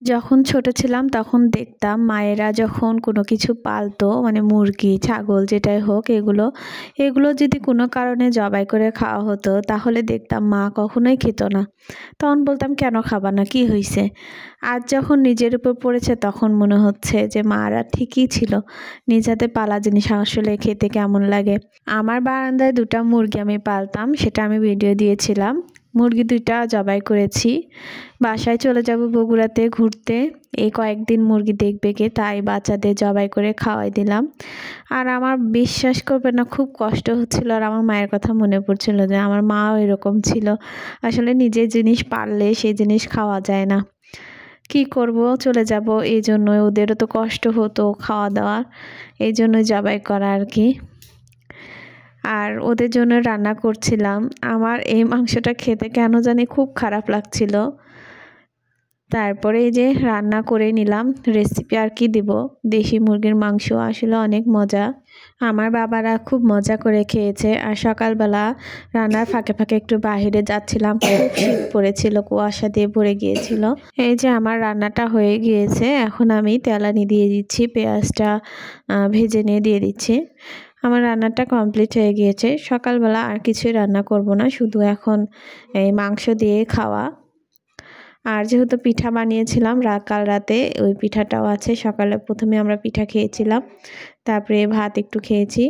যখন ছোট ছিলাম তখন দেখতাম মায়েরা যখন কোনো কিছু পালতো, মানে মুরগি ছাগল যেটাই হোক, এগুলো যদি কোনো কারণে জবাই করে খাওয়া হতো তাহলে দেখতাম মা কখনোই খেত না। তখন বলতাম কেন খাবা না, কি হয়েছে? আজ যখন নিজের উপর পড়েছে তখন মনে হচ্ছে যে মারা ঠিকই ছিল, নিজ হাতে পালা জিনিস আসলে খেতে কেমন লাগে। আমার বারান্দায় 2টা মুরগি আমি পালতাম, সেটা আমি ভিডিও দিয়েছিলাম। মুরগি 2টা জবাই করেছি। বাসায় চলে যাব বগুড়াতে ঘুরতে, এই কয়েকদিন মুরগি দেখবে কে, তাই বাচ্চাদের জবাই করে খাওয়াই দিলাম। আর আমার বিশ্বাস করবে না, খুব কষ্ট হচ্ছিল আর আমার মায়ের কথা মনে পড়ছিল যে আমার মাও এরকম ছিল। আসলে নিজের জিনিস পারলে সেই জিনিস খাওয়া যায় না, কি করব, চলে যাব, এই জন্য ওদেরও তো কষ্ট হতো খাওয়া দাওয়ার, এই জন্য জবাই করা আর কি। আর ওদের জন্য রান্না করছিলাম। আমার এই মাংসটা খেতে কেন জানি খুব খারাপ লাগছিল। তারপরে এই যে রান্না করে নিলাম, রেসিপি আর কি দিব। দেশি মুরগির মাংস আসলে অনেক মজা, আমার বাবারা খুব মজা করে খেয়েছে। আর সকালবেলা রান্নার ফাঁকে ফাঁকে একটু বাইরে যাচ্ছিলাম, খুব শীত পড়েছিল, কুয়াশা দিয়ে ভরে গিয়েছিল। এই যে আমার রান্নাটা হয়ে গিয়েছে, এখন আমি তেলানি দিয়ে দিচ্ছি, পেঁয়াজটা ভেজে নিয়ে দিয়ে দিচ্ছি। আমার রান্নাটা কমপ্লিট হয়ে গিয়েছে। সকালবেলা আর কিছুই রান্না করব না, শুধু এখন এই মাংস দিয়ে খাওয়া। আর যেহেতু পিঠা বানিয়েছিলাম কাল রাতে, ওই পিঠাটাও আছে। সকালে প্রথমে আমরা পিঠা খেয়েছিলাম, তারপরে ভাত একটু খেয়েছি।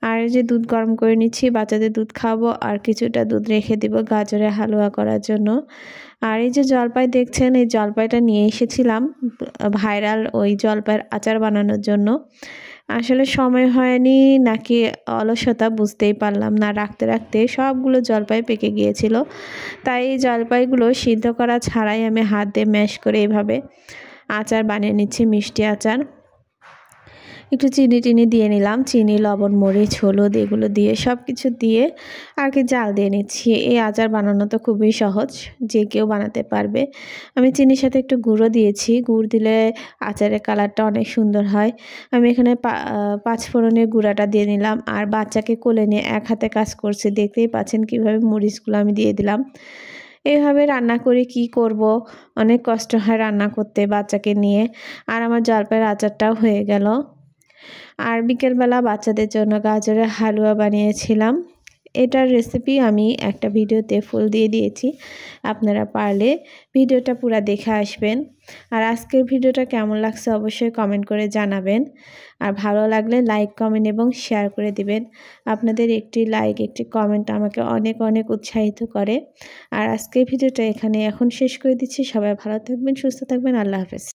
আর এই যে দুধ গরম করে নিচ্ছি, বাচ্চাদের দুধ খাওয়াবো, আর কিছুটা দুধ রেখে দিব গাজরের হালুয়া করার জন্য। আর এই যে জলপাই দেখছেন, এই জলপাইটা নিয়ে এসেছিলাম ভাইরাল ওই জলপাইয়ের আচার বানানোর জন্য। আসলে সময় হয়নি নাকি অলসতা বুঝতেই পারলাম না, রাখতে রাখতে সবগুলো জলপাই পেকে গিয়েছিল। তাই এই জলপাইগুলো সিদ্ধ করা ছাড়াই আমি হাত দিয়ে ম্যাশ করে এইভাবে আচার বানিয়ে নিচ্ছি, মিষ্টি আচার। একটু চিনি টিনি দিয়ে নিলাম, চিনি, লবণ, মরিচ, হলুদ এগুলো দিয়ে সব কিছু দিয়ে আর কি জাল দিয়ে নিচ্ছি। এই আচার বানানো তো খুবই সহজ, যে কেউ বানাতে পারবে। আমি চিনির সাথে একটু গুঁড়ো দিয়েছি, গুড় দিলে আচারের কালারটা অনেক সুন্দর হয়। আমি এখানে 5 ফোড়নের গুঁড়াটা দিয়ে নিলাম। আর বাচ্চাকে কোলে নিয়ে এক হাতে কাজ করছে, দেখতেই পাচ্ছেন কীভাবে মরিচগুলো আমি দিয়ে দিলাম। এইভাবে রান্না করে কি করব, অনেক কষ্ট হয় রান্না করতে বাচ্চাকে নিয়ে। আর আমার জলপাইয়ের আচারটাও হয়ে গেল। আর বিকেলবেলা বাচ্চাদের জন্য গাজরের হালুয়া বানিয়েছিলাম। এটার রেসিপি আমি একটা ভিডিওতে ফুল দিয়ে দিয়েছি, আপনারা পারলে ভিডিওটা পুরো দেখে আসবেন। আর আজকের ভিডিওটা কেমন লাগছে অবশ্যই কমেন্ট করে জানাবেন। আর ভালো লাগলে লাইক, কমেন্ট এবং শেয়ার করে দিবেন। আপনাদের একটি লাইক, একটি কমেন্ট আমাকে অনেক অনেক উৎসাহিত করে। আর আজকের ভিডিওটা এখন শেষ করে দিচ্ছি। সবাই ভালো থাকবেন, সুস্থ থাকবেন, আল্লাহ হাফেজ।